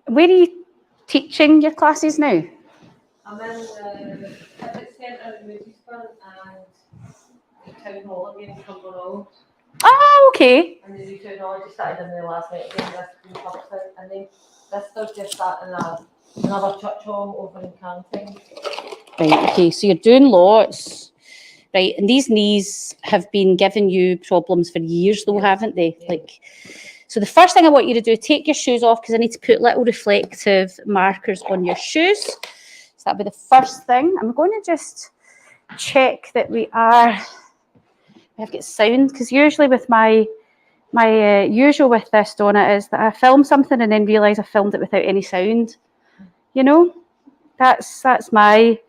Where are you teaching your classes now? I'm in the fitness centre in Musculoskeletal and the town hall again in Cumbernauld. Oh, okay. And the new town hall just started in there last night again, this public house. And then this Thursday starting another church hall over in Canting. Right, okay, so you're doing lots. Right, and these knees have been giving you problems for years though, haven't they? Yeah. So the first thing I want you to do, take your shoes off because I need to put little reflective markers on your shoes. So that'll be the first thing. I'm going to just check that we have got sound, because usually with my usual with this, Donna, is that I film something and then realise I filmed it without any sound. You know, that's my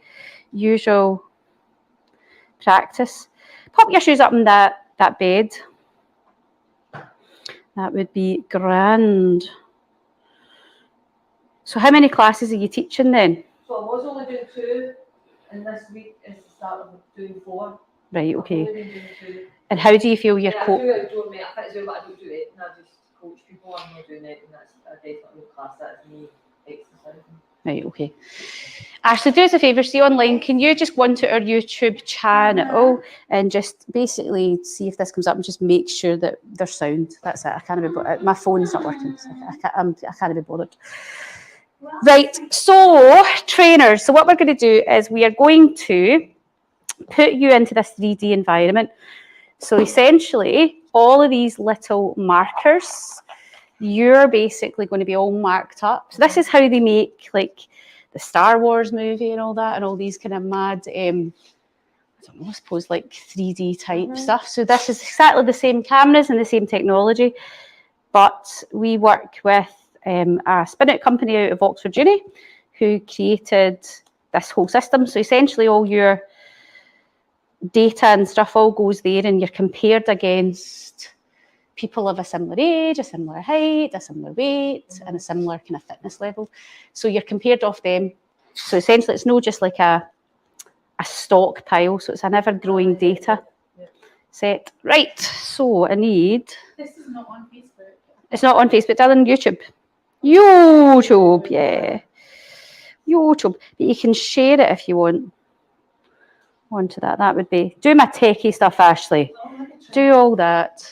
usual practice. Pop your shoes up in that bed. That would be grand. So how many classes are you teaching then? So I was only doing 2, and this week is the start of doing 4. Right, okay. I've only been doing 2. And how do you feel your coach? I do outdoor, mate. I fit but I don't do it, and I just coach people. I'm not doing it, and that's definitely a class. That's me exercising. Right, okay. Ashley, do us a favour, see online, can you just go onto our YouTube channel and just basically see if this comes up and just make sure that there's sound. That's it. I can't be bothered. My phone's not working, so I can't be bothered. Right, so trainers. So what we're going to do is we are going to put you into this 3D environment. So essentially, all of these little markers, you're basically going to be all marked up. So this is how they make like the Star Wars movie and all that, and all these kind of mad, I don't know, I suppose like 3D type stuff. So this is exactly the same cameras and the same technology, but we work with a spin-out company out of Oxford Uni who created this whole system. So essentially all your data and stuff all goes there, and you're compared against people of a similar age, a similar height, a similar weight, and a similar kind of fitness level. So you're compared off them. So essentially it's not just like a stockpile, so it's an ever-growing data set. Right, so I need... This is not on Facebook. It's not on Facebook, it's on YouTube. YouTube, yeah. YouTube. But you can share it if you want. Onto that. That would be... Do my techie stuff, Ashley. Do all that.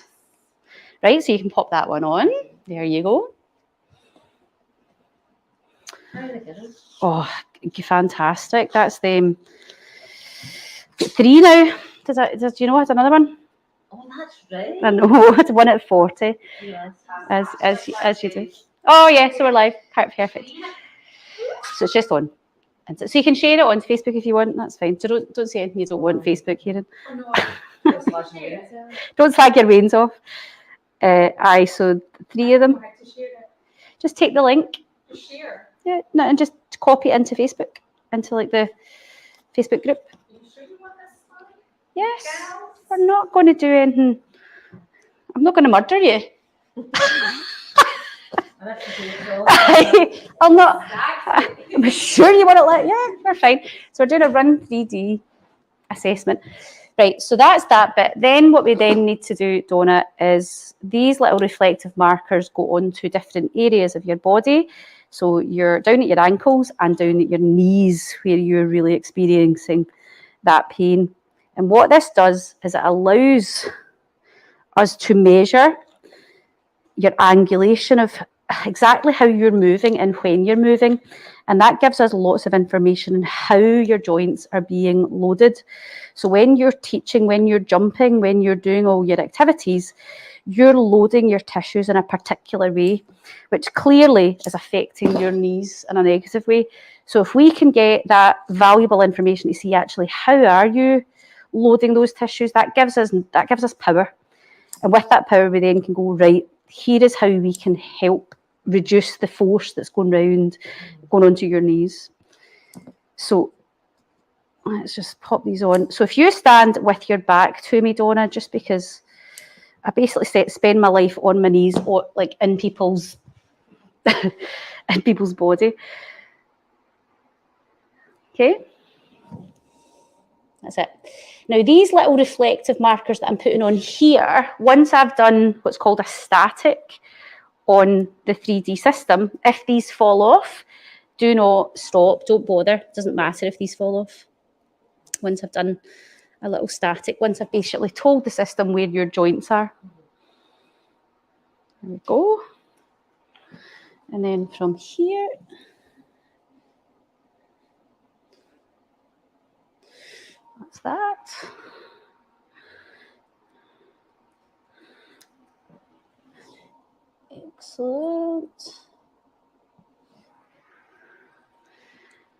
Right, so you can pop that one on. There you go. Oh, fantastic. That's them. 3 now. Do you know it's another one? Oh, that's right. I know, it's 1 at 40. Yes. As you do. Oh yeah, so we're live. Perfect. So it's just on. And so you can share it on Facebook if you want, that's fine. So don't say anything you don't want Facebook hearing. Don't slag your veins off. So 3 of them. Just take the link. Share. Yeah, no, and just copy it into Facebook, into like the Facebook group. Are you sure you want this one? Yes, we're not going to do anything. I'm not going to murder you. I'm not. I'm sure you want it. Yeah, we're fine. So we're doing a run 3D assessment. Right, so that's that bit. Then what we then need to do, Donna, is these little reflective markers go on to different areas of your body. So you're down at your ankles and down at your knees where you're really experiencing that pain. And what this does is it allows us to measure your angulation of exactly how you're moving and when you're moving. And that gives us lots of information on how your joints are being loaded. So when you're teaching, when you're jumping, when you're doing all your activities, you're loading your tissues in a particular way, which clearly is affecting your knees in a negative way. So if we can get that valuable information to see actually how are you loading those tissues, that gives us power. And with that power, we then can go, right, here is how we can help reduce the force that's going onto your knees. So let's just pop these on. So if you stand with your back to me, Donna, just because I basically spend my life on my knees, or like in people's body. Okay, that's it. Now these little reflective markers that I'm putting on here, once I've done what's called a static on the 3D system. If these fall off, do not stop, don't bother. It doesn't matter if these fall off. Once I've done a little static, once I've basically told the system where your joints are. There we go. And then from here, that's that. Excellent.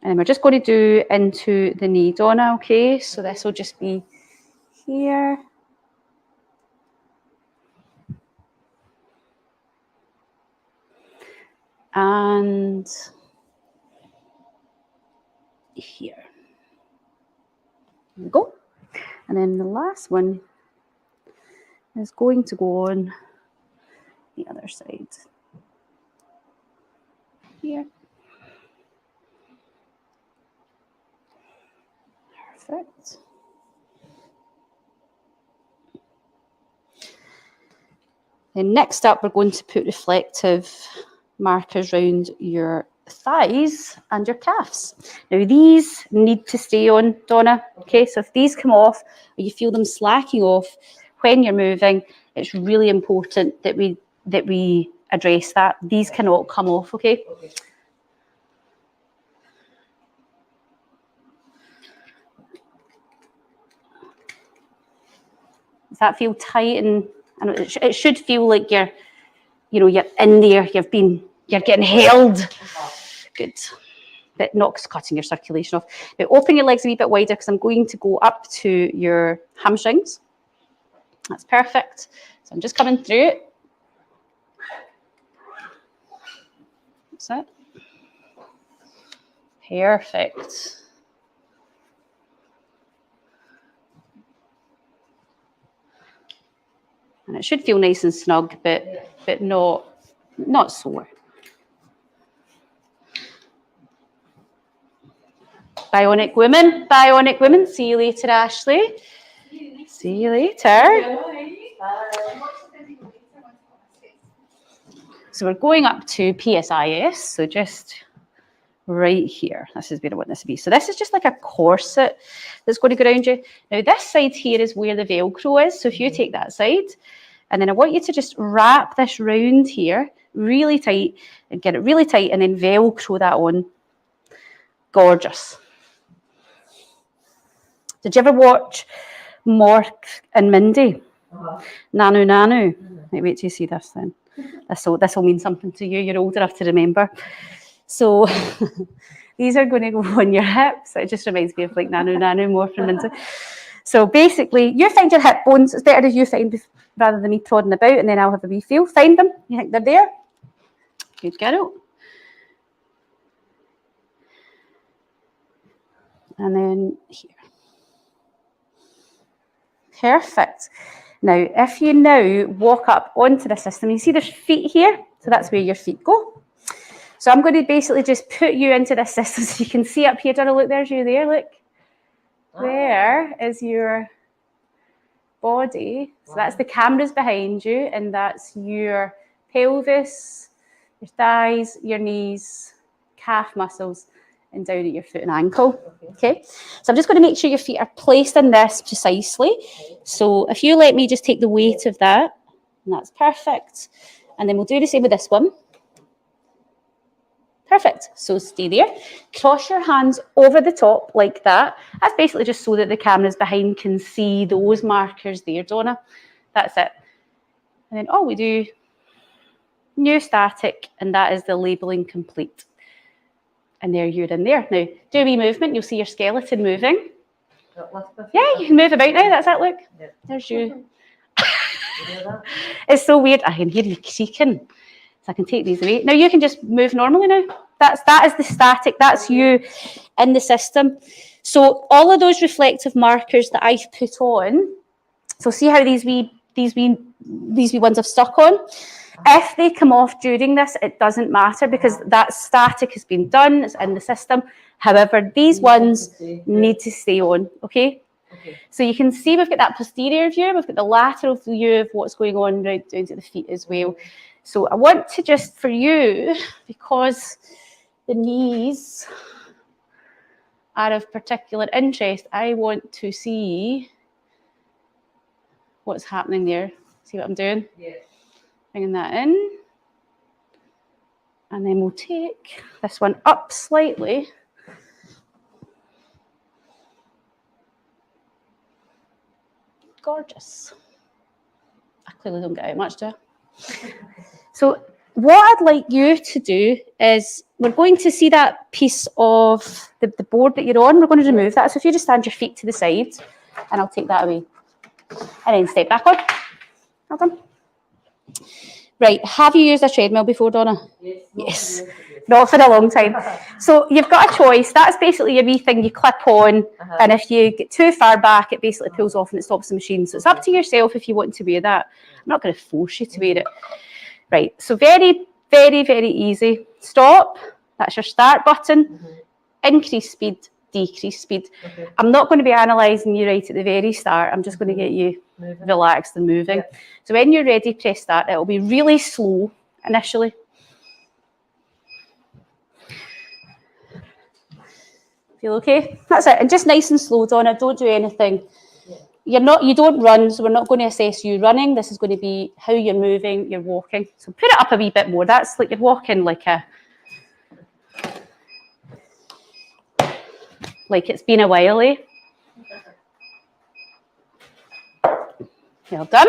And we're just going to do into the knee, Donna, okay? So this will just be here. And here. There we go. And then the last one is going to go on the other side. Here. Perfect. Then next up, we're going to put reflective markers around your thighs and your calves. Now these need to stay on, Donna. Okay, so if these come off or you feel them slacking off when you're moving, it's really important that we address that. These cannot come off, okay? Does that feel tight? And it should feel like you're in there, you're getting held. Good. But not cutting your circulation off. Now open your legs a wee bit wider because I'm going to go up to your hamstrings. That's perfect. So I'm just coming through it. That's it. Perfect. And it should feel nice and snug, but not sore. Bionic women. See you later, Ashley. See you later. So we're going up to PSIS, so just right here. This is where I want this to be. So this is just like a corset that's going to go around you. Now this side here is where the Velcro is. So if you take that side, and then I want you to just wrap this round here really tight and get it really tight and then Velcro that on. Gorgeous. Did you ever watch Mork and Mindy? Nanu. Wait till you see this then. This will mean something to you. You're old enough to remember. So these are going to go on your hips. It just reminds me of like Nanu, Mork and Mindy. So basically, you find your hip bones. It's better if you find rather than me prodding about, and then I'll have a wee feel. Find them. You think they're there? Good girl. And then here. Perfect. Now, if you now walk up onto the system, you see there's feet here, so that's where your feet go. So I'm going to basically just put you into this system so you can see up here. Donna, look, there's you there, look. There is your body. So that's the cameras behind you, and that's your pelvis, your thighs, your knees, calf muscles, and down at your foot and ankle. Okay, so I'm just going to make sure your feet are placed in this precisely. So if you let me just take the weight of that, and that's perfect. And then we'll do the same with this one. Perfect. So stay there. Cross your hands over the top like that. That's basically just so that the cameras behind can see those markers there, Donna. That's it. And then all we do, new static, and that is the labelling complete. And there you're in there. Now, do a wee movement. You'll see your skeleton moving. Yeah, you can move about now. That's it, look. Yeah. There's you. It's so weird. I can hear you creaking. So I can take these away. Now you can just move normally now. That is the static. That's you in the system. So all of those reflective markers that I've put on. So see how these wee ones have stuck on. If they come off during this, it doesn't matter because that static has been done. It's in the system. However, these ones need to stay on. Okay. So you can see we've got that posterior view. We've got the lateral view of what's going on right down to the feet as well. So I want to just, for you, because the knees are of particular interest, I want to see what's happening there. See what I'm doing? Yeah. Bringing that in. And then we'll take this one up slightly. Gorgeous. I clearly don't get out much, do I? So what I'd like you to do is, we're going to see that piece of the board that you're on. We're going to remove that. So if you just stand your feet to the side, and I'll take that away. And then step back on. Well done. Right, have you used a treadmill before, Donna? Yes. Not for a long time. So you've got a choice. That's basically a wee thing you clip on, and if you get too far back, it basically pulls off and it stops the machine. So it's up to yourself if you want to wear that. I'm not going to force you to wear it. Right, so very, very, very easy. Stop. That's your start button. Increase speed, decrease speed. I'm not going to be analysing you right at the very start. I'm just going to get you relaxed and moving. So when you're ready, press start. It'll be really slow initially. Feel okay? That's it. And just nice and slow, Donna. Don't do anything. You don't run, so we're not going to assess you running. This is going to be how you're moving, you're walking. So put it up a wee bit more. That's like you're walking like it's been a while, eh? Well done.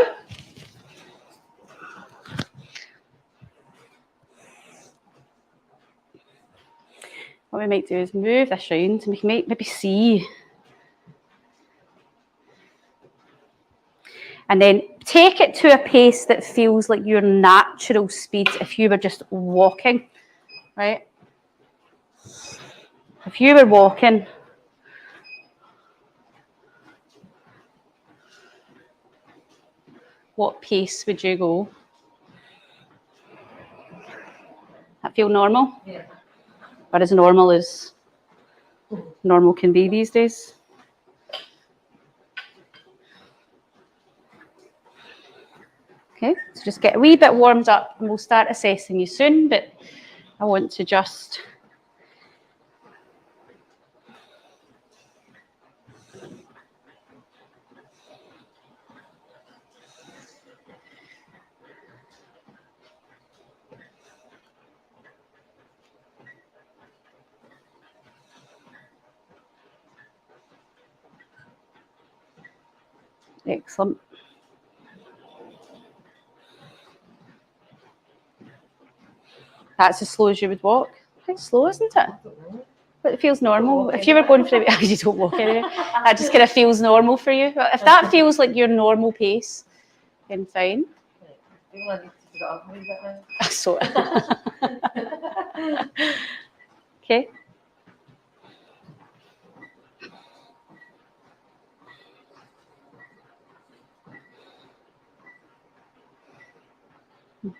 What we might do is move this round and we can maybe see. And then take it to a pace that feels like your natural speed if you were just walking, right? If you were walking, what pace would you go? That feel normal? Yeah. Or as normal as normal can be these days? Okay, so just get a wee bit warmed up and we'll start assessing you soon, but I want to just excellent. That's as slow as you would walk. Quite slow, isn't it? But it feels normal. If you were going for it, you don't walk anyway. That just kind of feels normal for you. But if that feels like your normal pace, then fine. So. Okay.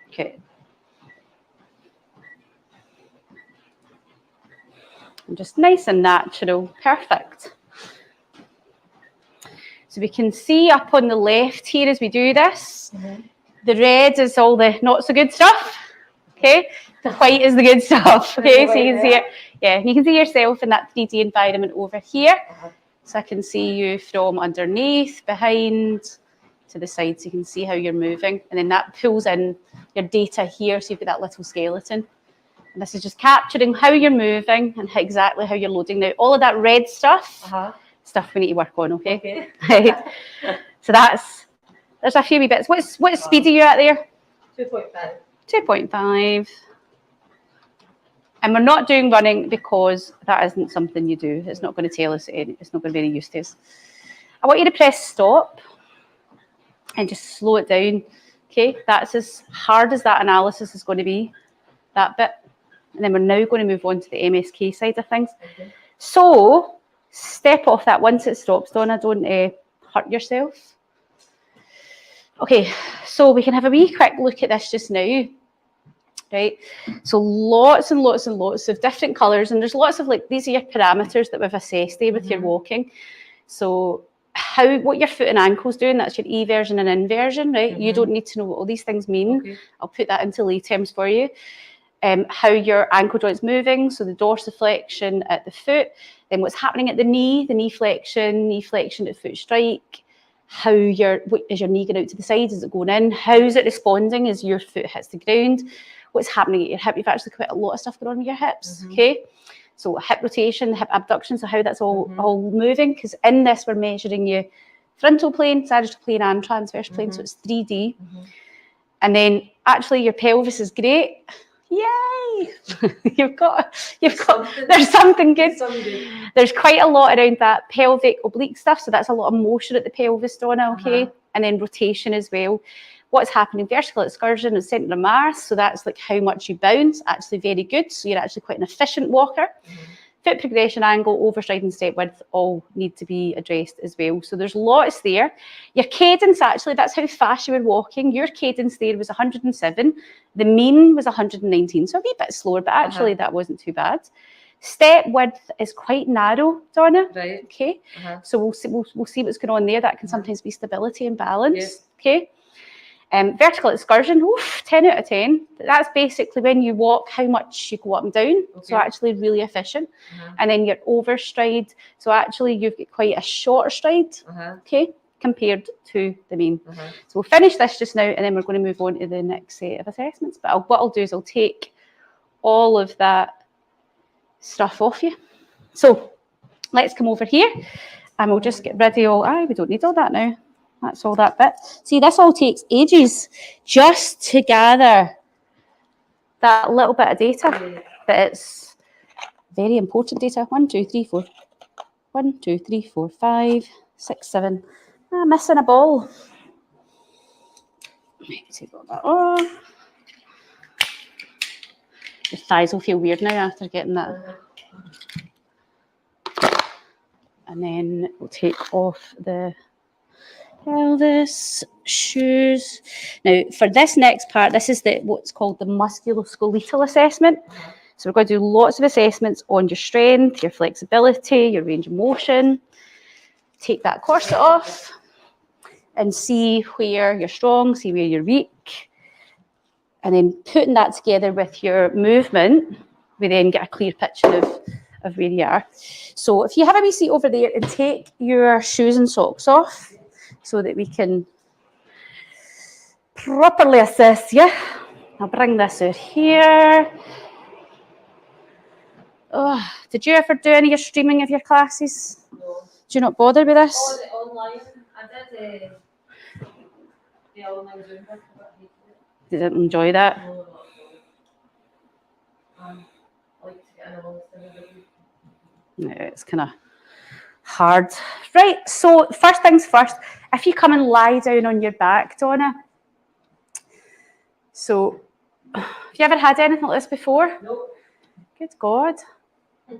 Okay. Just nice and natural. Perfect. So we can see up on the left here as we do this, the red is all the not so good stuff. Okay, the white is the good stuff. Okay, so you can see it. Yeah, you can see yourself in that 3D environment over here. So I can see you from underneath, behind, to the side, so you can see how you're moving. And then that pulls in your data here, so you've got that little skeleton. And this is just capturing how you're moving and exactly how you're loading. Now, all of that red stuff, stuff we need to work on, okay? Right. So there's a few wee bits. What speed are you at there? 2.5. 2.5. And we're not doing running because that isn't something you do. It's not going to tell us, it's not going to be any use to us. I want you to press stop and just slow it down. Okay, that's as hard as that analysis is going to be, that bit. And then we're now going to move on to the MSK side of things. So step off that once it stops, Donna. Don't hurt yourself. Okay, so we can have a wee quick look at this just now. Right, so lots and lots and lots of different colours, and there's lots of these are your parameters that we've assessed there with your walking. So what your foot and ankle's doing, that's your eversion and inversion, right? You don't need to know what all these things mean. Okay. I'll put that into lay terms for you. How your ankle joint's moving, so the dorsiflexion at the foot, then what's happening at the knee flexion at foot strike, is your knee going out to the side, is it going in, how's it responding as your foot hits the ground, what's happening at your hip, you've actually quite a lot of stuff going on with your hips, okay? So hip rotation, hip abduction, so how that's all moving, because in this we're measuring your frontal plane, sagittal plane and transverse plane, so it's 3D. And then actually your pelvis is great. Yay! you've got there's something good. There's quite a lot around that pelvic oblique stuff, so that's a lot of motion at the pelvis, Donna, okay? And then rotation as well. What's happening? Vertical excursion and centre of mass, so that's like how much you bounce, actually very good, so you're actually quite an efficient walker. Foot progression angle, overstride and step width all need to be addressed as well. So there's lots there. Your cadence, actually, that's how fast you were walking. Your cadence there was 107. The mean was 119, so a wee bit slower, but actually that wasn't too bad. Step width is quite narrow, Donna. Right. Okay. So we'll see what's going on there. That can sometimes be stability and balance. Okay. Vertical excursion, 10 out of 10. That's basically when you walk, how much you go up and down. So actually really efficient. And then your overstride, so actually you've got quite a shorter stride, okay, compared to the mean. So we'll finish this just now, and then we're going to move on to the next set of assessments. But what I'll do is I'll take all of that stuff off you. So let's come over here, and we'll just get rid of all, we don't need all that now. That's all that bit. See, this all takes ages just to gather that little bit of data, but it's very important data. 1, 2, 3, 4. 1, 2, 3, 4, 5, 6, 7. I'm missing a ball. Maybe take all that off. Your thighs will feel weird now after getting that. And then we'll take off the pelvis, shoes. Now, for this next part, this is what's called the Musculoskeletal Assessment. So we're going to do lots of assessments on your strength, your flexibility, your range of motion. Take that corset off and see where you're strong, see where you're weak. And then putting that together with your movement, we then get a clear picture of where you are. So if you have a wee seat over there, and take your shoes and socks off, so that we can properly assess you. I'll bring this out here. Oh, did you ever do any of your streaming of your classes? No. Do you not bother with this? Oh, the online. I did the online Zoom. Didn't enjoy that? No, not at all. I like to get in amongst everybody. No, it's kind of hard. Right, so first things first, if you come and lie down on your back, Donna. So, have you ever had anything like this before? Nope. Good God. Where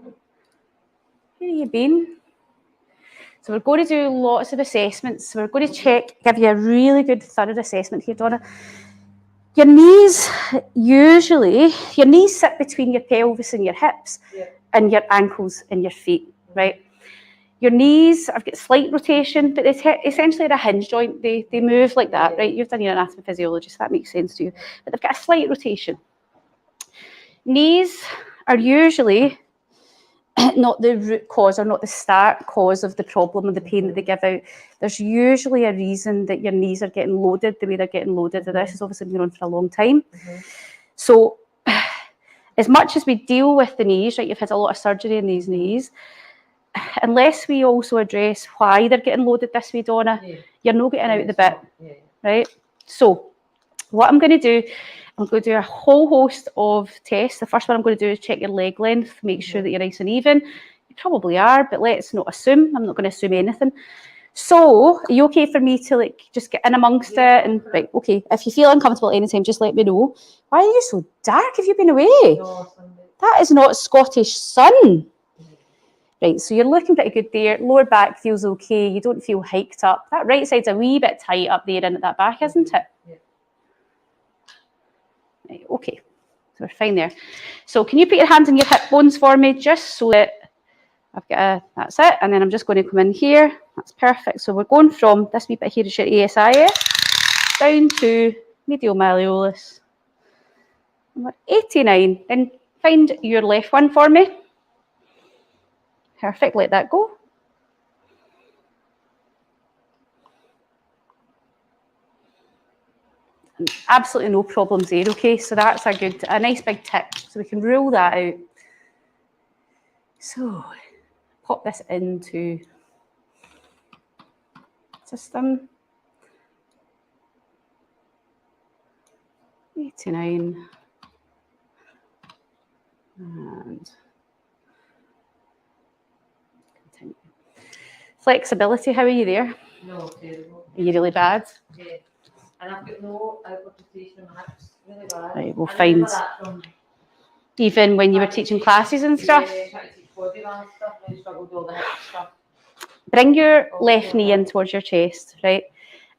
have you been? So we're going to do lots of assessments. So we're going to give you a really good thorough assessment here, Donna. Your knees sit between your pelvis and your hips, and your ankles and your feet, right? Your knees, I've got slight rotation, but essentially they're a hinge joint. They move like that, right? You've done your anatomy physiology, so that makes sense to you. But they've got a slight rotation. Knees are usually not the root cause or not the start cause of the problem and the pain that they give out. There's usually a reason that your knees are getting loaded the way they're getting loaded. And this has obviously been on for a long time. So as much as we deal with the knees, right, you've had a lot of surgery in these knees, unless we also address why they're getting loaded this way, Donna, you're not getting out of the bit, right? So what I'm going to do, I'm going to do a whole host of tests. The first one I'm going to do is check your leg length, make sure that you're nice and even. You probably are, but let's not assume. I'm not going to assume anything. So, are you okay for me to just get in amongst it? And right, okay, if you feel uncomfortable at any time, just let me know. Why are you so dark? Have you been away? No, that is not Scottish sun. Right, so you're looking pretty good there. Lower back feels okay. You don't feel hiked up. That right side's a wee bit tight up there and at that back, isn't it? Yeah. Right, okay, so we're fine there. So can you put your hands on your hip bones for me, just so that that's it. And then I'm just going to come in here. That's perfect. So we're going from this wee bit here is your ASIS down to medial malleolus. Number 89. Then find your left one for me. Perfect. Let that go. And absolutely no problems there. Okay, so that's a nice big tick. So we can rule that out. So pop this into system. 89. And continue. Flexibility, how are you there? No, terrible. Are you really bad? Yeah. And I've got no outward rotation in my hips. Really bad. Right, we'll I find, remember that from even when you were teaching classes and stuff, yeah, trying to teach body balance stuff, and I struggled with all the hip stuff. bring your left knee in towards your chest, right?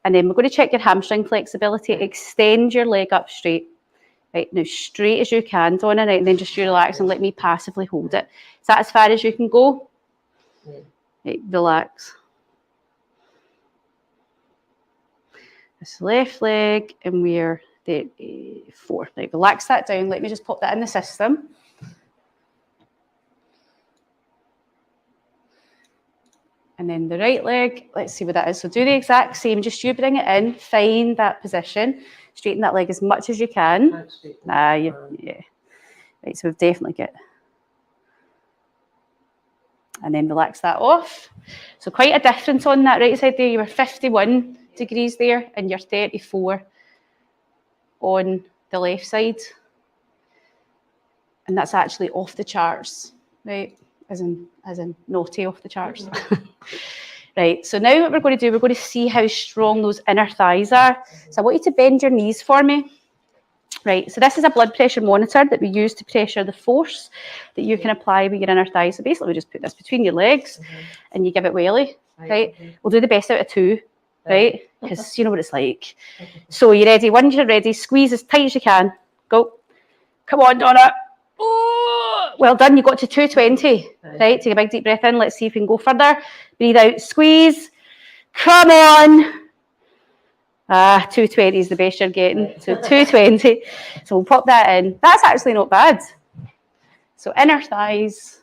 And then we're going to check your hamstring flexibility. Extend your leg up straight. Right, now straight as you can, Donna, right, and then just relax and let me passively hold it. Is that as far as you can go? Yeah. Right, relax. This left leg, and we're there, 4. Right, relax that down. Let me just pop that in the system. And then the right leg, let's see what that is. So do the exact same, just you bring it in, find that position, straighten that leg as much as you can. Yeah. Right, so we've definitely got. And then relax that off. So quite a difference on that right side there. You were 51 degrees there, and you're 34 on the left side. And that's actually off the charts, right? As in naughty off the charts. Right, so now what we're going to do, we're going to see how strong those inner thighs are. So I want you to bend your knees for me. Right, so this is a blood pressure monitor that we use to pressure the force that you can apply with your inner thighs. So basically we just put this between your legs and you give it welly, right? We'll do the best out of 2, right? Because you know what it's like. So you ready? Once you're ready, squeeze as tight as you can. Go. Come on, Donna. Oh, well done, you got to 220, right? Take a big deep breath in. Let's see if we can go further. Breathe out, squeeze. Come on. 220 is the best you're getting. So 220. So we'll pop that in. That's actually not bad. So inner thighs.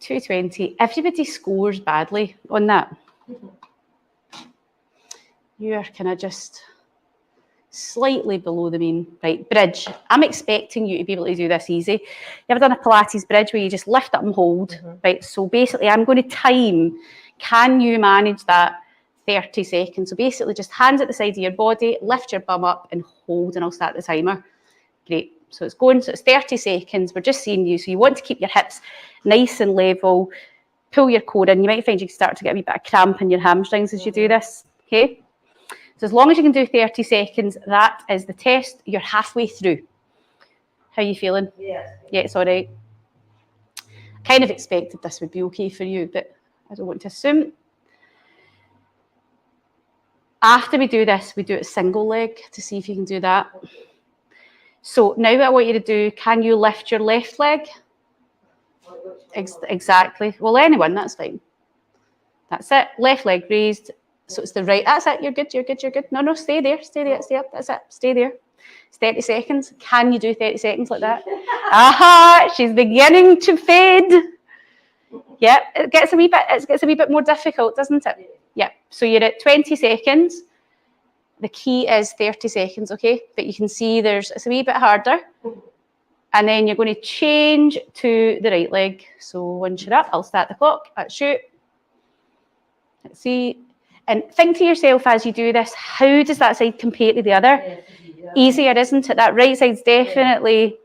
220. Everybody scores badly on that. You're kind of just slightly below the mean. Right, bridge. I'm expecting you to be able to do this easy. You ever done a Pilates bridge where you just lift up and hold? Right, so basically I'm going to time. Can you manage that 30 seconds? So basically just hands at the side of your body, lift your bum up and hold, and I'll start the timer. Great. So it's going, so it's 30 seconds. We're just seeing you. So you want to keep your hips nice and level. Pull your core in. You might find you start to get a wee bit of cramp in your hamstrings as you do this. Okay? So as long as you can do 30 seconds, that is the test. You're halfway through. How are you feeling? Yeah. Yeah, it's all right. Kind of expected this would be okay for you, but I don't want to assume. After we do this, we do it single leg to see if you can do that. So now what I want you to do, can you lift your left leg? Exactly. Well, anyone, that's fine. That's it. Left leg raised. So it's the right. That's it. You're good. You're good. You're good. No, stay there. Stay there. Stay up. That's it. Stay there. It's 30 seconds. Can you do 30 seconds like that? Aha! She's beginning to fade. Yeah, it gets a wee bit more difficult, doesn't it? Yeah. So you're at 20 seconds. The key is 30 seconds, okay? But you can see it's a wee bit harder. And then you're going to change to the right leg. So once you're up, I'll start the clock. Let's shoot. Let's see. And think to yourself as you do this, how does that side compare to the other? Easier, isn't it? That right side's definitely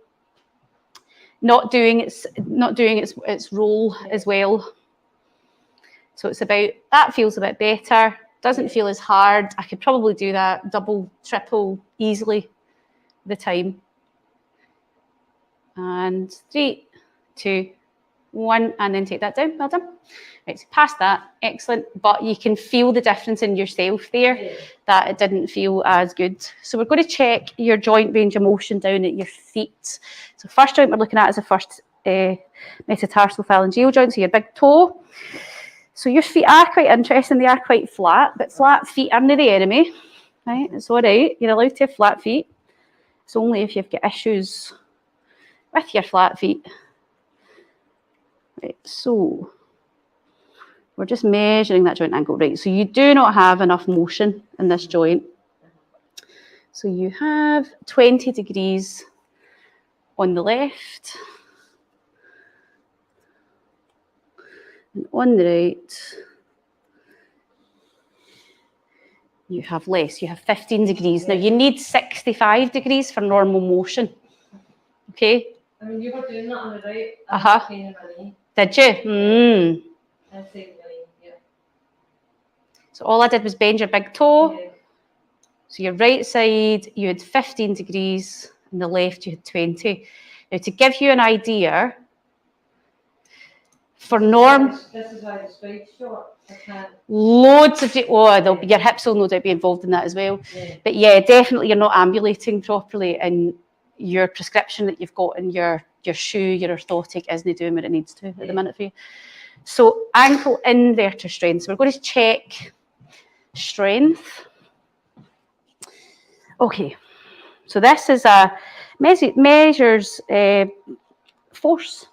not doing its role as well. So it's about, that feels a bit better. Doesn't feel as hard. I could probably do that double, triple easily the time. And 3, 2, 1, and then take that down. Well done. Right, so past that, excellent. But you can feel the difference in yourself there, that it didn't feel as good. So we're going to check your joint range of motion down at your feet. So first joint we're looking at is the first metatarsal phalangeal joint, so your big toe. So your feet are quite interesting. They are quite flat, but flat feet aren't the enemy, right? It's all right. You're allowed to have flat feet. It's only if you've got issues with your flat feet. Right, so we're just measuring that joint angle. Right, so you do not have enough motion in this joint. So you have 20 degrees on the left. And on the right, you have less. You have 15 degrees. Now, you need 65 degrees for normal motion. Okay? I mean, you were doing that on the right. Did you? I'm saying my knee, yeah. So all I did was bend your big toe. Yeah. So your right side, you had 15 degrees, and the left, you had 20. Now, to give you an idea, for norm, This is why the stride's short. I can't. loads of your hips will no doubt be involved in that as well. Yeah. But yeah, definitely you're not ambulating properly, and your prescription that you've got in your shoe, your orthotic, isn't doing what it needs to at the minute for you. So ankle inverter strength. So we're going to check strength. Okay, so this is a measures force.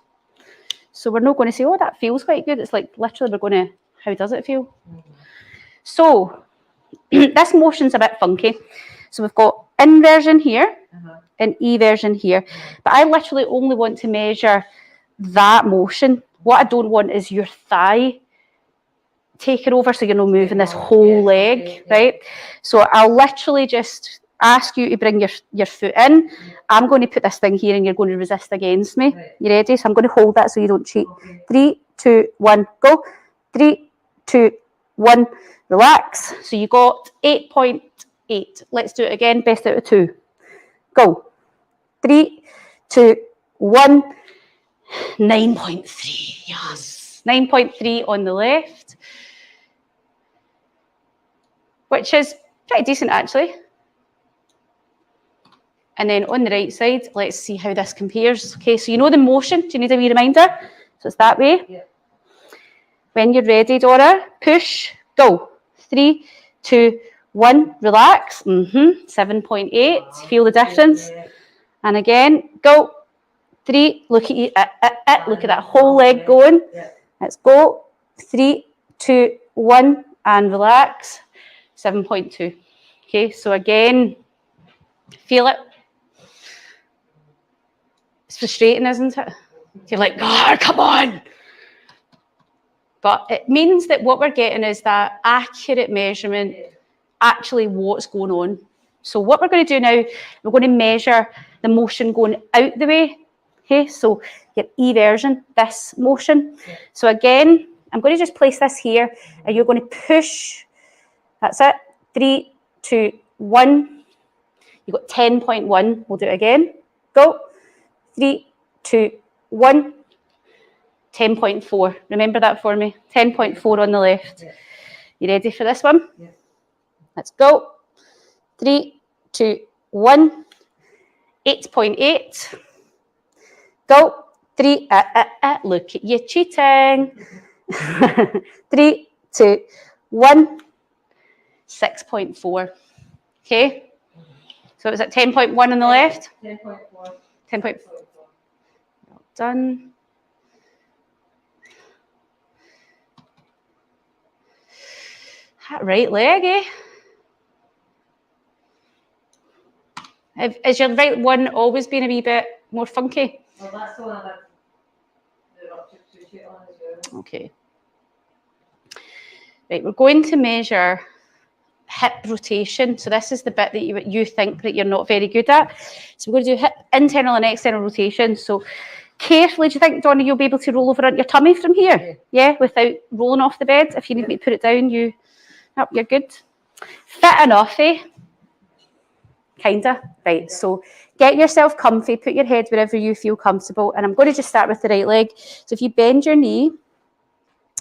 So we're not going to say, oh, that feels quite good. It's like literally we're going to, how does it feel? So this motion's a bit funky. So we've got inversion here and eversion here. But I literally only want to measure that motion. What I don't want is your thigh taking over, so you're not moving this whole leg, right? So I'll literally just ask you to bring your foot in. I'm going to put this thing here and you're going to resist against me. You ready? So I'm going to hold that so you don't cheat. 3, 2, 1, go. 3, 2, 1, relax. So you got 8.8. Let's do it again. Best out of 2. Go. 3, 2, 1. 9.3. Yes. 9.3 on the left, which is pretty decent actually. And then on the right side, let's see how this compares. Okay, so you know the motion. Do you need a wee reminder? So it's that way. Yeah. When you're ready, Donna, push, go. 3, 2, 1, relax. 7.8. Feel the difference. Yeah. And again, go. 3, look at you. Look at that whole leg going. Yeah. Let's go. 3, 2, 1, and relax. 7.2. Okay, so again, feel it. It's frustrating, isn't it? You're like, God, come on. But it means that what we're getting is that accurate measurement, actually what's going on. So what we're going to do now, we're going to measure the motion going out the way. Okay, so your eversion, this motion. Yeah. So again, I'm going to just place this here, and you're going to push. That's it. 3, 2, 1. You've got 10.1. We'll do it again. Go. 3, 2, 1. 10.4. Remember that for me. 10.4 on the left. Yeah. You ready for this one? Yeah. Let's go. 3, 2, 1. 8.8. Go. 3, look at you cheating. 3, 2, 1. 6.4. Okay. So it was at 10.1 on the left. 10.4. 10.4. Well done. That right leg, eh? Is your right one always been a wee bit more funky? Well, that's the one I had the ruptured two-shoot on as well. Okay. Right, we're going to measure hip rotation. So this is the bit that you think that you're not very good at. So we're going to do hip internal and external rotation. So carefully, do you think, Donna, you'll be able to roll over on your tummy from here? Yeah, without rolling off the bed? If you need me to put it down, you're good. Fit enough, eh? Kinda. Right, so get yourself comfy, put your head wherever you feel comfortable, and I'm going to just start with the right leg. So if you bend your knee,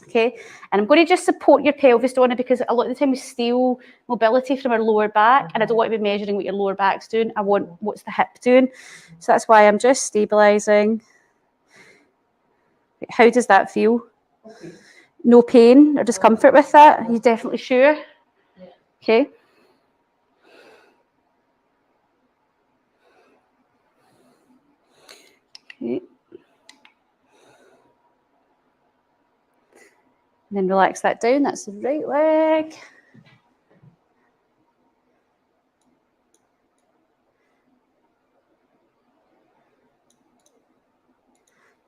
okay, and I'm going to just support your pelvis, Donna, because a lot of the time we steal mobility from our lower back, and I don't want to be measuring what your lower back's doing. I want what's the hip doing. So that's why I'm just stabilising How does that feel? Okay. No pain or discomfort with that? Are you definitely sure? Yeah. Okay. Okay. And then relax that down. That's the right leg.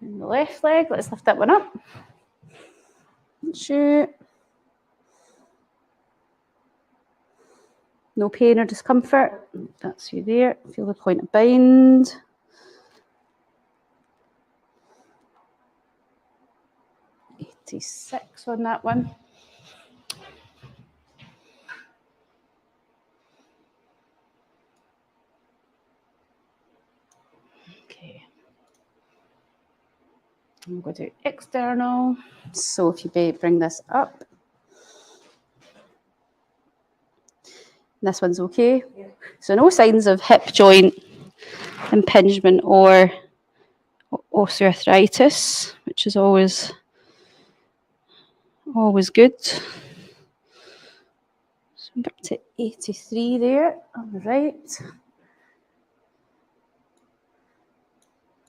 And the left leg. Let's lift that one up. Shoot. No pain or discomfort. That's you there. Feel the point of bind. .86 on that one. Okay. I'm going to do external. So if you bring this up. This one's okay. Yeah. So no signs of hip joint impingement or osteoarthritis, which is always good. So I'm back to 83 there on the right.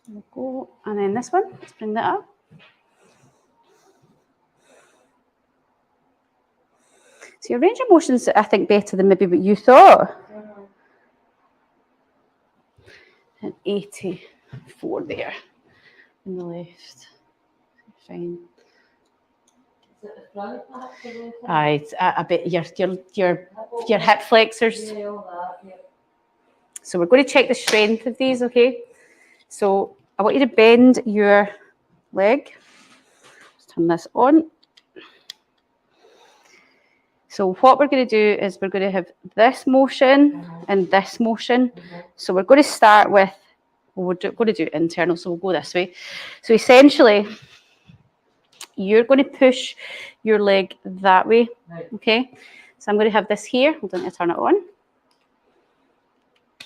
There we go. And then this one, let's bring that up. So your range of motion's, I think, better than maybe what you thought. And 84 there on the left. Fine. Is it the front that has to go? Aye, I bet your hip flexors. Yeah, all that, yeah. So we're going to check the strength of these, okay? So I want you to bend your leg. Let's turn this on. So what we're going to do is we're going to have this motion and this motion. So we're going to start with, we're going to do it internal, so we'll go this way. So essentially, you're going to push your leg that way, okay? So I'm going to have this here. Hold on, to turn it on.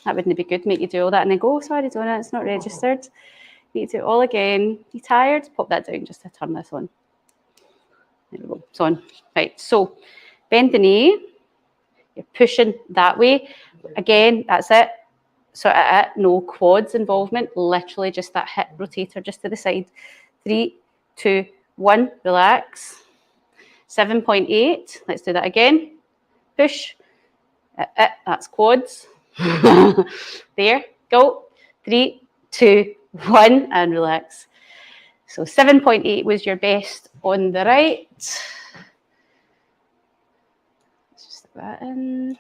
That wouldn't be good, make you do all that and then go, oh, sorry, Donna, it's not registered. Need to do it all again. You tired? Pop that down just to turn this on. There we go, it's on. Right, so bend the knee. You're pushing that way. Again, that's it. So no quads involvement, literally just that hip rotator just to the side. 3, 2, 1, relax. 7.8, let's do that again. Push. That's quads. There, go. 3, 2, 1, and relax. So 7.8 was your best on the right. Let's just stick that in.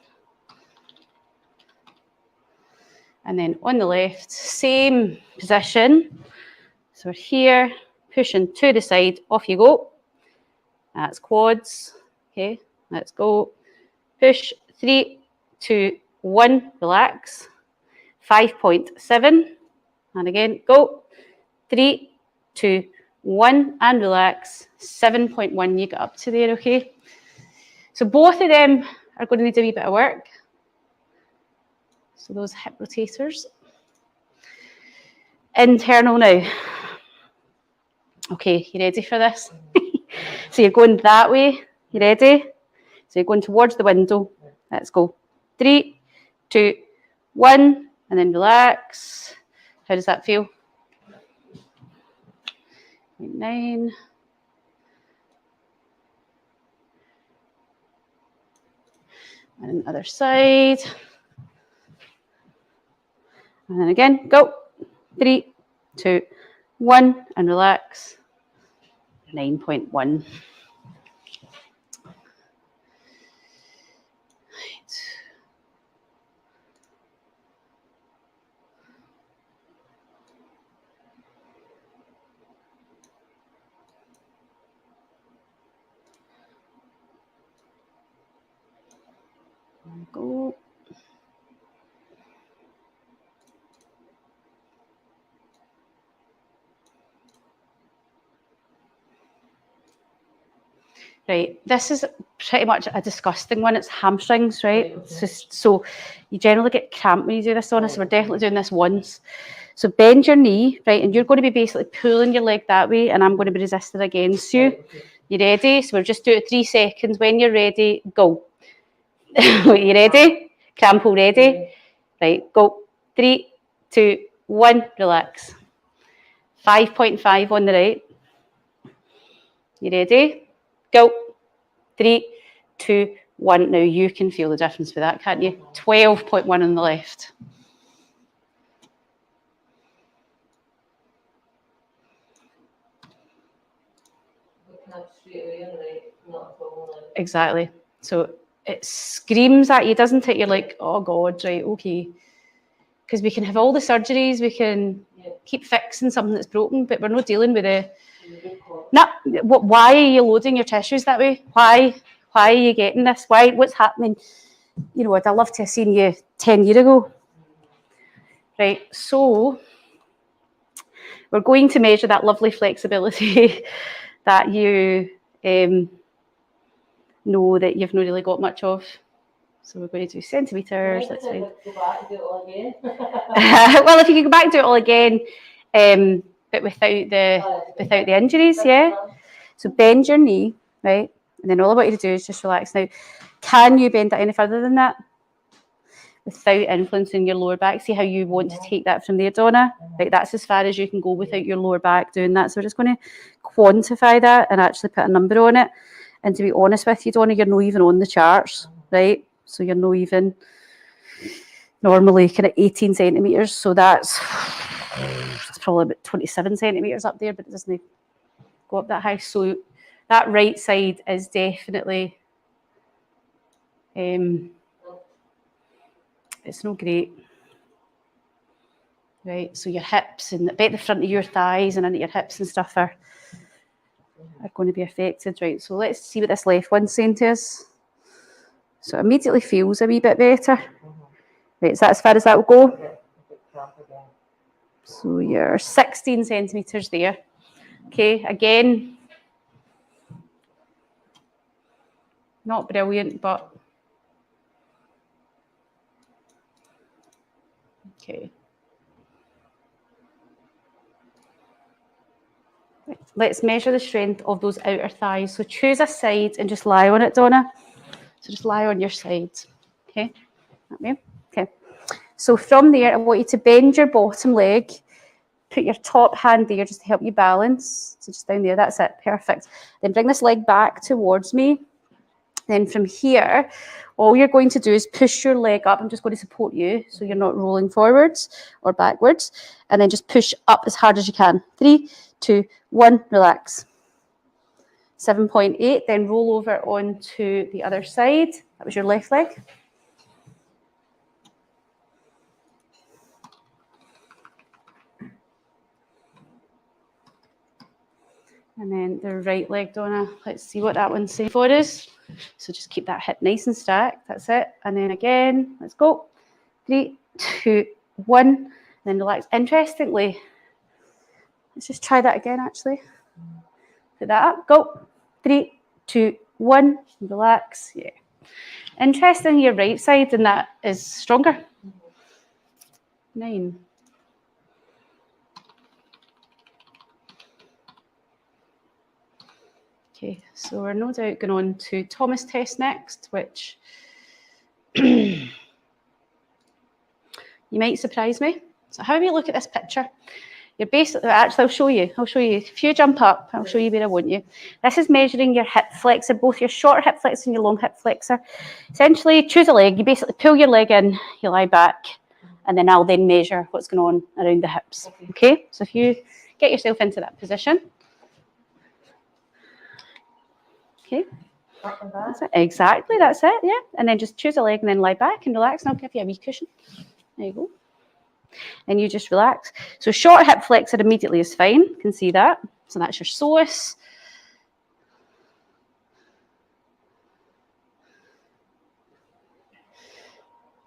And then on the left, same position. So we're here, pushing to the side, off you go. That's quads. Okay, let's go. Push, 3, 2, 1, relax. 5.7, and again, go. 3, 2, 1, and relax. 7.1, you get up to there, okay? So both of them are going to need a wee bit of work. So those hip rotators. Internal now. Okay, you ready for this? So you're going that way. You ready? So you're going towards the window. Let's go. 3, 2, 1, and then relax. How does that feel? 9. And the other side. And then again, go. 3, 2, 1, and relax. 9.1. Go. Right, this is pretty much a disgusting one. It's hamstrings, right? Right, okay. So you generally get cramp when you do this on us. So we're definitely doing this once. So bend your knee, right, and you're going to be basically pulling your leg that way, and I'm going to be resisting against you. You ready? So we'll just do it 3 seconds. When you're ready, go. You ready? Crample ready? Right, go. 3, 2, 1, relax. 5.5 on the right. You ready? Go. 3, 2, 1. Now you can feel the difference with that, can't you? 12.1 on the left. Exactly. So it screams at you, doesn't it? You're like, oh God, right, okay. Because we can have all the surgeries, we can keep fixing something that's broken, but we're not dealing with the... No, why are you loading your tissues that way? Why are you getting this? What's happening? You know, I'd love to have seen you 10 years ago. Right, so we're going to measure that lovely flexibility that you know that you've not really got much of. So we're going to do centimetres. That's fine. Go back and do it all again. Well, if you can go back and do it all again, but without the injuries, yeah. So bend your knee, right? And then all I want you to do is just relax. Now, can you bend it any further than that? Without influencing your lower back. See how you want to take that from there, Donna? Right, that's as far as you can go without your lower back doing that. So we're just going to quantify that and actually put a number on it. And to be honest with you, Donna, you're not even on the charts, right? So you're not even normally kind of 18 centimetres. So that's probably about 27 centimetres up there, but it doesn't go up that high. So that right side is definitely, it's not great. Right, so your hips and about the front of your thighs and into your hips and stuff are going to be affected. Right, so let's see what this left one's saying to us. So it immediately feels a wee bit better. Right, is that as far as that will go? So you're 16 centimetres there. Okay, again, not brilliant, but okay. Let's measure the strength of those outer thighs. So choose a side and just lie on it, Donna. So just lie on your side. Okay, that way. Okay. So from there, I want you to bend your bottom leg. Put your top hand there just to help you balance. So just down there, that's it, perfect. Then bring this leg back towards me. Then from here, all you're going to do is push your leg up. I'm just going to support you so you're not rolling forwards or backwards. And then just push up as hard as you can. 3, 2, 1, relax. 7.8, then roll over onto the other side. That was your left leg. And then the right leg, Donna. Let's see what that one's saying for us. So just keep that hip nice and stacked. That's it. And then again, let's go. 3, 2, 1. And then relax. Interestingly, let's just try that again, actually. Put that up. Go. 3, 2, 1. Relax. Yeah. Interesting, your right side, and that is stronger. 9. Okay, so we're no doubt going on to Thomas test next, which you might surprise me. So have a look at this picture. You're basically, actually, I'll show you. If you jump up, I'll show you where I want you. This is measuring your hip flexor, both your short hip flexor and your long hip flexor. Essentially, choose a leg. You basically pull your leg in, you lie back, and then I'll then measure what's going on around the hips. Okay? So if you get yourself into that position. Okay? That's it. Exactly, that's it, yeah. And then just choose a leg and then lie back and relax, and I'll give you a wee cushion. There you go. And you just relax. So short hip flexor immediately is fine. You can see that. So that's your psoas.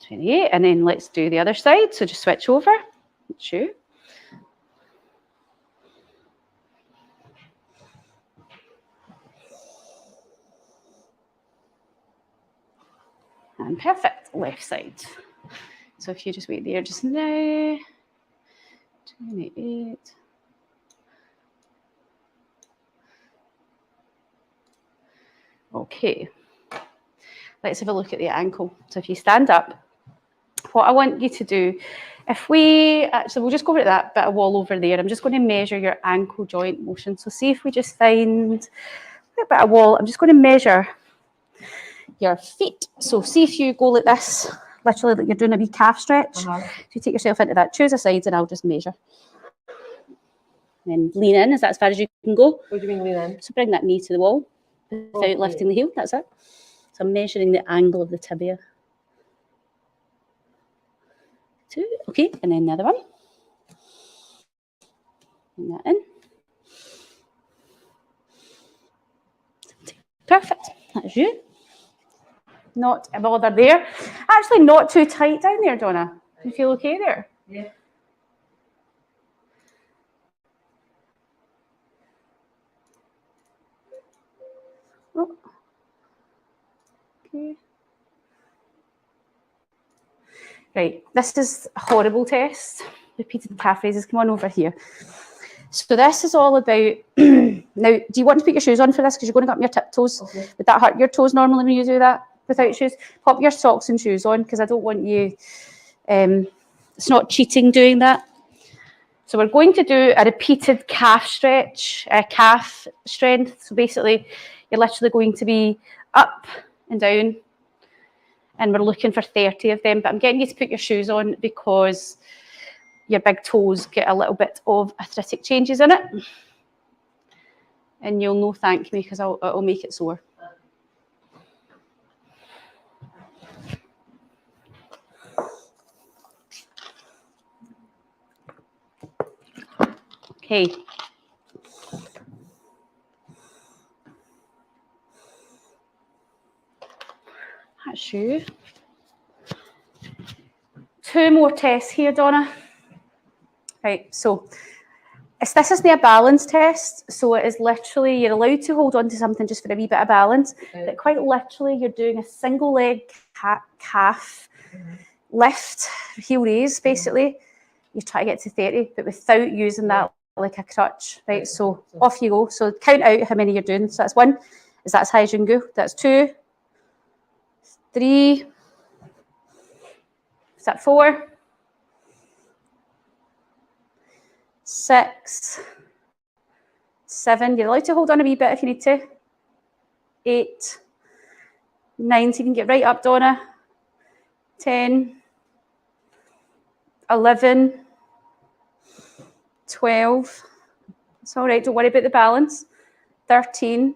.28, and then let's do the other side. So just switch over. That's you. And perfect, left side. So if you just wait there just now. 28. Okay, let's have a look at the ankle. So if you stand up, what I want you to do, if we, actually we'll just go over to that bit of wall over there. I'm just going to measure your ankle joint motion. So see if we just find a bit of wall. I'm just going to measure your feet. So see if you go like this, literally like you're doing a wee calf stretch. So you take yourself into that, choose a side and I'll just measure. And then lean in, is that as far as you can go? What do you mean lean in? So bring that knee to the wall without lifting the heel, that's it. So I'm measuring the angle of the tibia. 2, okay, and then the other one. Bring that in. Perfect, that's you. Not a bother there. Actually not too tight down there, Donna. You feel okay there? Yeah. Oh. Okay. Right, this is a horrible test. Repeated calf raises, come on over here. So this is all about, now, do you want to put your shoes on for this? Because you're going to go up your tiptoes. Okay. Would that hurt your toes normally when you do that without shoes? Pop your socks and shoes on because I don't want you, it's not cheating doing that. So we're going to do a repeated calf stretch, calf strength. So basically, you're literally going to be up and down, and we're looking for 30 of them. But I'm getting you to put your shoes on because your big toes get a little bit of arthritic changes in it. And you'll no thank me because it'll make it sore. Okay. That's you. 2 more tests here, Donna. Right, so this isn't a balance test, so it is literally, you're allowed to hold on to something just for a wee bit of balance, but quite literally you're doing a single leg calf lift, heel raise basically. You try to get to 30, but without using that like a crutch, right? So off you go. So count out how many you're doing. So that's 1, is that as high as you can go? That's 2, 3, is that 4? 6, 7, you're allowed to hold on a wee bit if you need to. 8, 9, so you can get right up, Donna. 10, 11, 12, it's all right, don't worry about the balance. 13,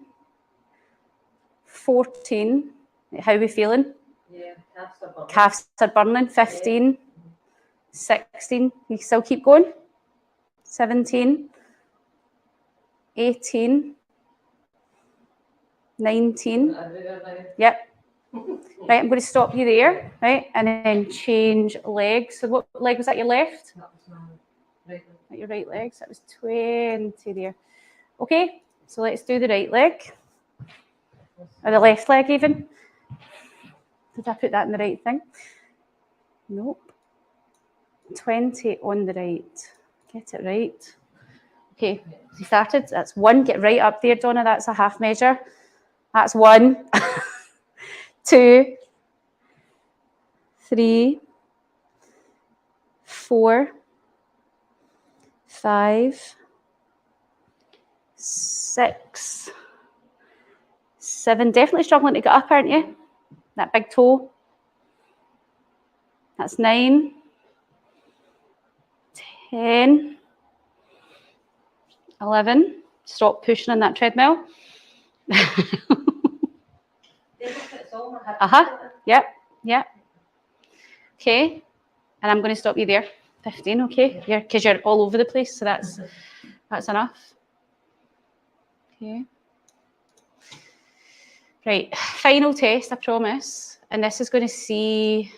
14, how are we feeling? Yeah, calves are burning. Calves are burning. 15, 16, you still keep going. 17, 18, 19, yep. Right, I'm going to stop you there, right, and then change legs. So what leg was that, your left? That was my right leg. Your right leg, so that was 20 there. Okay, so let's do the right leg, or the left leg even. Did I put that in the right thing? Nope. 20 on the right. Get it right. Okay, you started. That's 1. Get right up there, Donna. That's a half measure. That's 1. 2, 3, 4, 5, 6, 7. Definitely struggling to get up, aren't you? That big toe. That's 9, 10, 11. Stop pushing on that treadmill. Yep, yep. Okay, and I'm going to stop you there. 15, okay? Because you're all over the place, so that's enough. Okay. Right, final test, I promise. And this is going to see,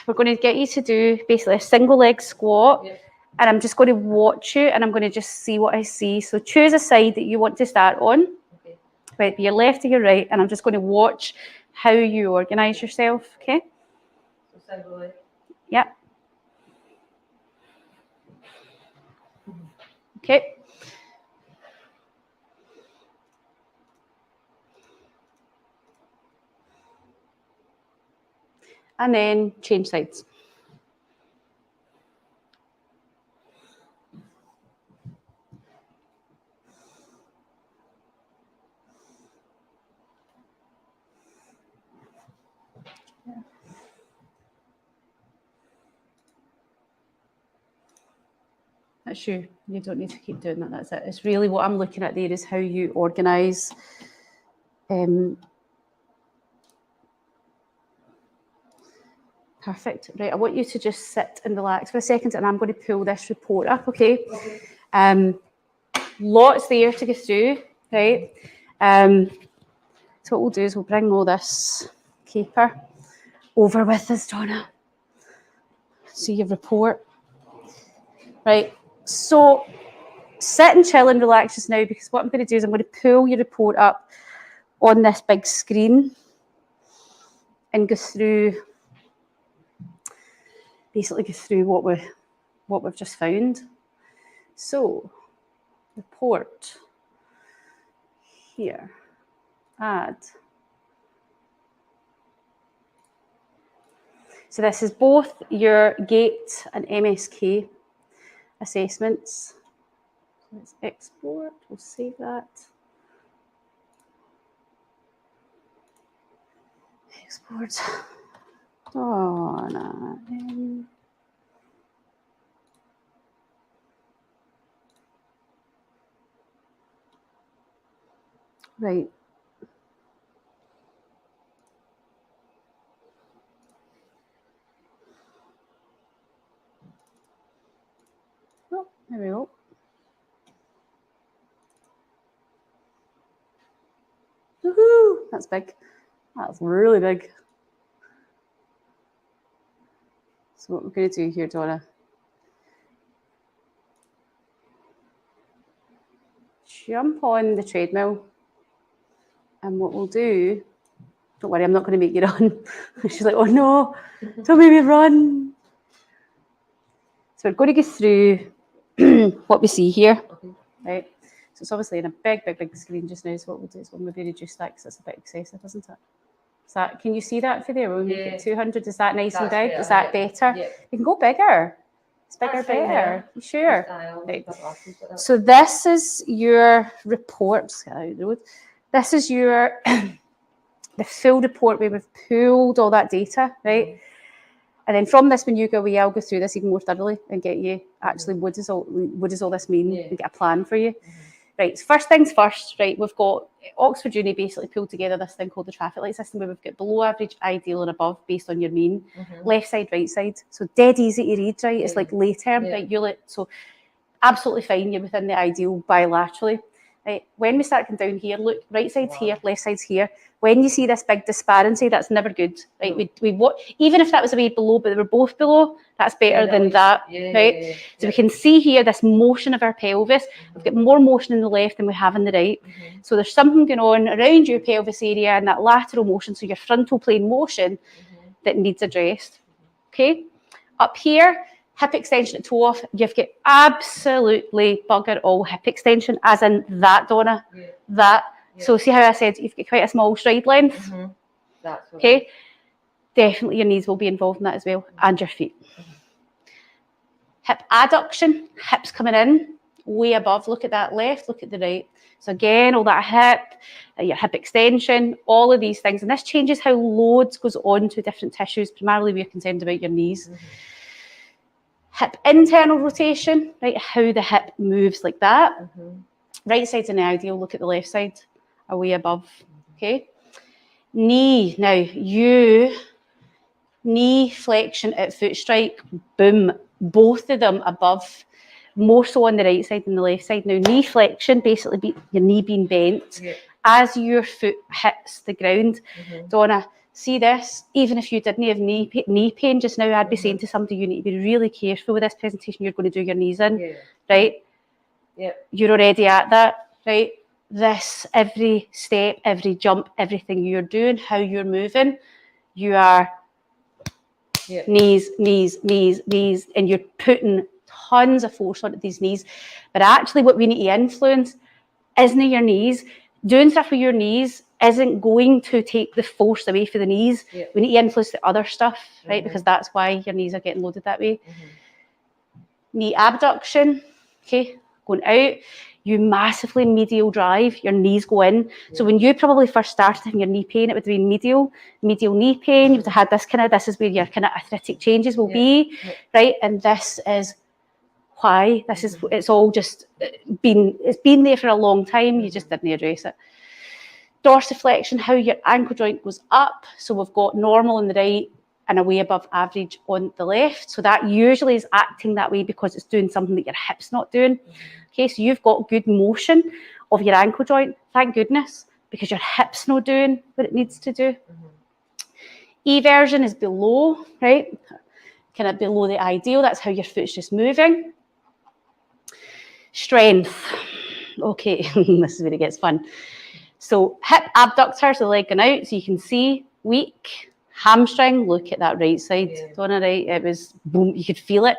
we're going to get you to do basically a single leg squat. Yep. And I'm just going to watch you and I'm going to just see what I see. So choose a side that you want to start on. Okay. Right, be your left or your right, and I'm just going to watch how you organise yourself, okay? So single leg. Yep. Okay. And then change sides. That's you. You don't need to keep doing that. That's it. It's really what I'm looking at there is how you organise. Perfect. Right, I want you to just sit and relax for a second, and I'm going to pull this report up, okay? Lots there to go through, right? So what we'll do is we'll bring all this caper over with us, Donna. See your report. Right, so sit and chill and relax just now, because what I'm going to do is I'm going to pull your report up on this big screen and go through, basically go through what we've just found. So, report here, add. So this is both your Gait and MSK assessments. Let's export, we'll save that. Export. Donna. Right. Oh, there we go. Woohoo! That's big. That's really big. So what we're going to do here, Donna, jump on the treadmill, and what we'll do, don't worry, I'm not going to make you run. She's like, oh no, don't make me run. So we're going to go through what we see here, right? So it's obviously in a big screen just now, so what we'll do is we'll maybe reduce that because it's a bit excessive, isn't it? Is that, can you see that for there? We'll make it 200, is that nice and big? Is that better? Yeah. You can go bigger. It's bigger, better. You sure? Right. So this is your report. This is your the full report where we've pulled all that data, right? And then from this, when you go away, I'll go through this even more thoroughly and get you actually what does all this mean and get a plan for you. Right, so first things first, right, we've got Oxford Uni basically pulled together this thing called the traffic light system, where we've got below average, ideal and above based on your mean, left side, right side. So dead easy to read, right? It's like lay term, right? So absolutely fine, you're within the ideal bilaterally. Right, when we start going down here, look, right side's here, left side's here. When you see this big disparity, that's never good, right? Even if that was a way below, but they were both below, that's better than that, right? So we can see here this motion of our pelvis. We've got more motion in the left than we have in the right. So there's something going on around your pelvis area and that lateral motion, so your frontal plane motion, that needs addressed, okay? Up here, hip extension at toe off, you've got absolutely bugger all hip extension, as in that, Donna, that. So see how I said you've got quite a small stride length? That's okay. Definitely your knees will be involved in that as well, and your feet. Hip adduction, hips coming in, way above. Look at that left, look at the right. So again, all that hip, your hip extension, all of these things. And this changes how loads goes on to different tissues. Primarily we're concerned about your knees. Hip internal rotation, right, how the hip moves like that. Right side's an ideal, look at the left side, away above, okay? Knee, now knee flexion at foot strike, boom, both of them above, more so on the right side than the left side. Now knee flexion, basically your knee being bent as your foot hits the ground. Donna, see this, even if you didn't have knee pain just now, I'd be saying to somebody, you need to be really careful with this presentation you're going to do your knees in, right? You're already at that, right? This, every step, every jump, everything you're doing, how you're moving, you are knees, and you're putting tons of force onto these knees. But actually what we need to influence isn't your knees. Doing stuff with your knees isn't going to take the force away from the knees. Yeah. We need to influence the other stuff, right? Because that's why your knees are getting loaded that way. Knee abduction, okay, going out. You massively medial drive, your knees go in. So when you probably first started having your knee pain, it would have been medial knee pain. You would have had this is where your kind of arthritic changes will be, right? And this is why. This is, it's all just it's been there for a long time. You just didn't address it. Dorsiflexion, how your ankle joint goes up. So we've got normal on the right and a way above average on the left. So that usually is acting that way because it's doing something that your hip's not doing. Okay, so you've got good motion of your ankle joint, thank goodness, because your hip's not doing what it needs to do. Eversion is below, right? Kind of below the ideal. That's how your foot's just moving. Strength. Okay, this is where it gets fun. So hip abductor, so the leg going out, so you can see weak. Hamstring, look at that right side, Donna, right? It was boom, you could feel it.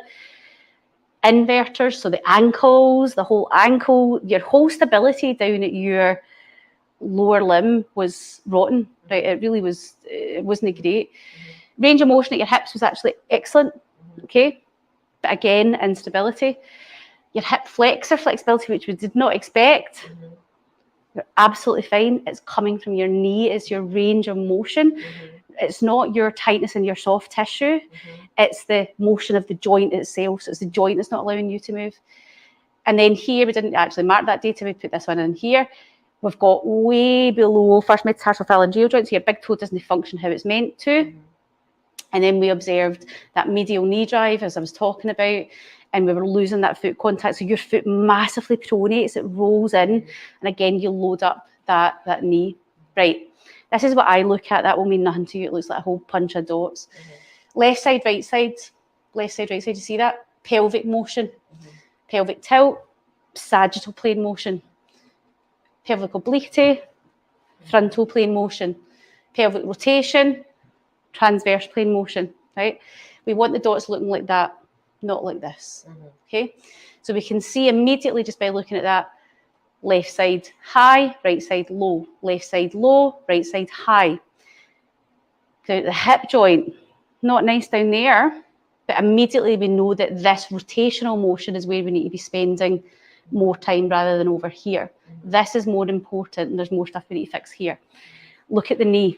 Inverters, so the ankles, the whole ankle, your whole stability down at your lower limb was rotten, right? It really was, it wasn't great. Range of motion at your hips was actually excellent, okay? But again, instability. Your hip flexor flexibility, which we did not expect, you're absolutely fine. It's coming from your knee, it's your range of motion. It's not your tightness in your soft tissue. It's the motion of the joint itself. So it's the joint that's not allowing you to move. And then here, we didn't actually mark that data. We put this one in here. We've got way below first metatarsal phalangeal joint. So your big toe doesn't function how it's meant to. And then we observed that medial knee drive, as I was talking about, and we were losing that foot contact. So your foot massively pronates, it rolls in. And again, you load up that knee. Right. This is what I look at. That will mean nothing to you. It looks like a whole bunch of dots. Left side, right side. Left side, right side. You see that? Pelvic motion. Pelvic tilt. Sagittal plane motion. Pelvic obliquity. Frontal plane motion. Pelvic rotation. Transverse plane motion. Right? We want the dots looking like that, not like this. Okay? So we can see immediately just by looking at that, left side high, right side low, left side low, right side high. So the hip joint, not nice down there, but immediately we know that this rotational motion is where we need to be spending more time rather than over here. This is more important and there's more stuff we need to fix here. Look at the knee.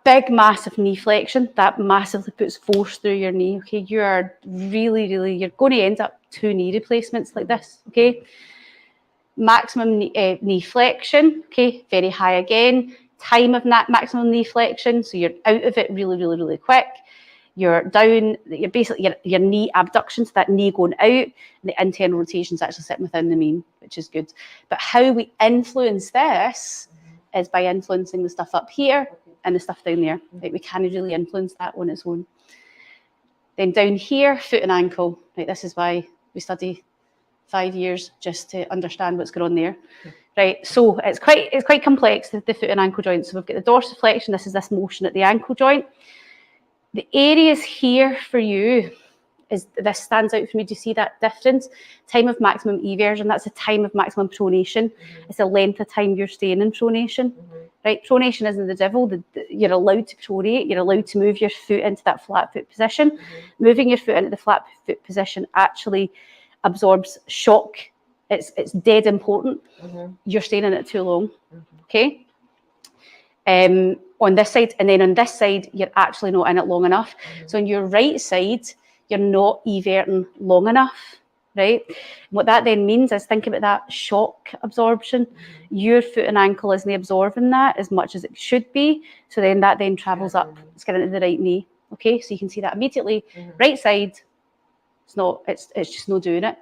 Big, massive knee flexion, that massively puts force through your knee, okay? You are really, you're going to end up 2 knee replacements like this, okay? Maximum knee flexion, okay? Very high again. Time of maximum knee flexion, so you're out of it really quick. You're down, you're basically, your knee abduction, so that knee going out, and the internal rotation is actually sitting within the mean, which is good. But how we influence this is by influencing the stuff up here and the stuff down there. Right? We can't really influence that on its own. Then down here, foot and ankle. Right? This is why we study 5 years just to understand what's going on there. Right? So it's quite complex, the foot and ankle joints. So we've got the dorsiflexion. This is this motion at the ankle joint. The areas here for you is this stands out for me. Do you see that difference? Time of maximum eversion, that's the time of maximum pronation. It's the length of time you're staying in pronation. Right? Pronation isn't the devil. You're allowed to pronate. You're allowed to move your foot into that flat foot position. Moving your foot into the flat foot position actually absorbs shock. It's dead important. You're staying in it too long. Okay? On this side, and then on this side, you're actually not in it long enough. So on your right side, you're not everting long enough, right? What that then means is, think about that shock absorption. Your foot and ankle isn't absorbing that as much as it should be. So then that then travels up, it's getting into the right knee. Okay, so you can see that immediately. Right side, it's just not doing it.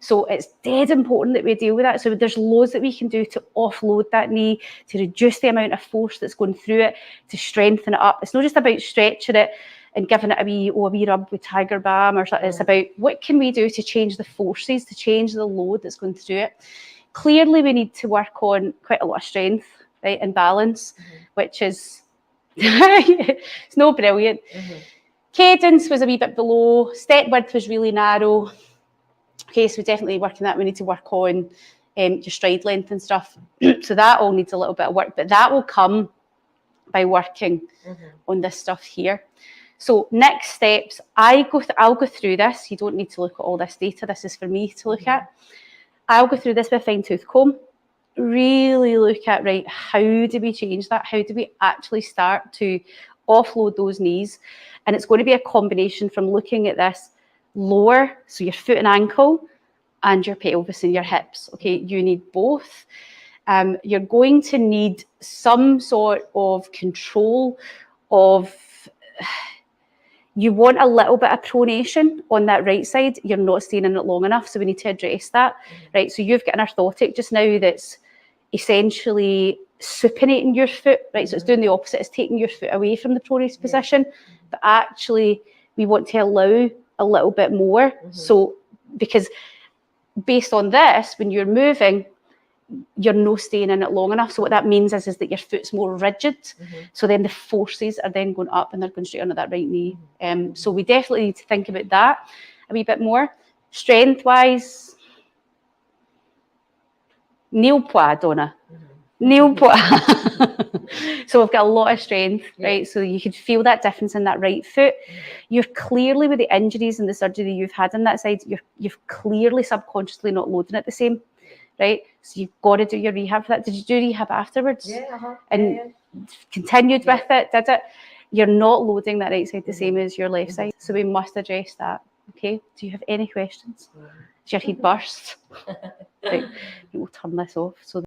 So it's dead important that we deal with that. So there's loads that we can do to offload that knee, to reduce the amount of force that's going through it, to strengthen it up. It's not just about stretching it and giving it a wee rub with Tiger Balm or something. It's about what can we do to change the forces, to change the load that's going through it. Clearly, we need to work on quite a lot of strength, right, and balance, which is it's no brilliant. Cadence was a wee bit below. Step width was really narrow. Okay, so we're definitely working that. We need to work on your stride length and stuff. So that all needs a little bit of work, but that will come by working on this stuff here. So next steps, I'll go through this. You don't need to look at all this data. This is for me to look at. I'll go through this with a fine tooth comb. Really look at, right, how do we change that? How do we actually start to offload those knees? And it's going to be a combination from looking at this lower, so your foot and ankle, and your pelvis and your hips. Okay, you need both. You're going to need some sort of control of, you want a little bit of pronation on that right side. You're not staying in it long enough, so we need to address that. Right, so you've got an orthotic just now that's essentially supinating your foot, right? So it's doing the opposite, it's taking your foot away from the pronate position, but actually we want to allow a little bit more. So, because based on this, when you're moving, you're not staying in it long enough. So what that means is that your foot's more rigid. So then the forces are then going up and they're going straight onto that right knee. So we definitely need to think about that a wee bit more. Strength-wise, nil pois, Donna. Nil pois. So we've got a lot of strength, right? So you could feel that difference in that right foot. You're clearly, with the injuries and the surgery you've had on that side, you've clearly subconsciously not loading it the same. Right, so you've got to do your rehab for that. Did you do rehab afterwards? And continued with it? Did it? You're not loading that right side the same as your left side, so we must address that. Okay. Do you have any questions? Is your head burst? Right, we'll turn this off. So.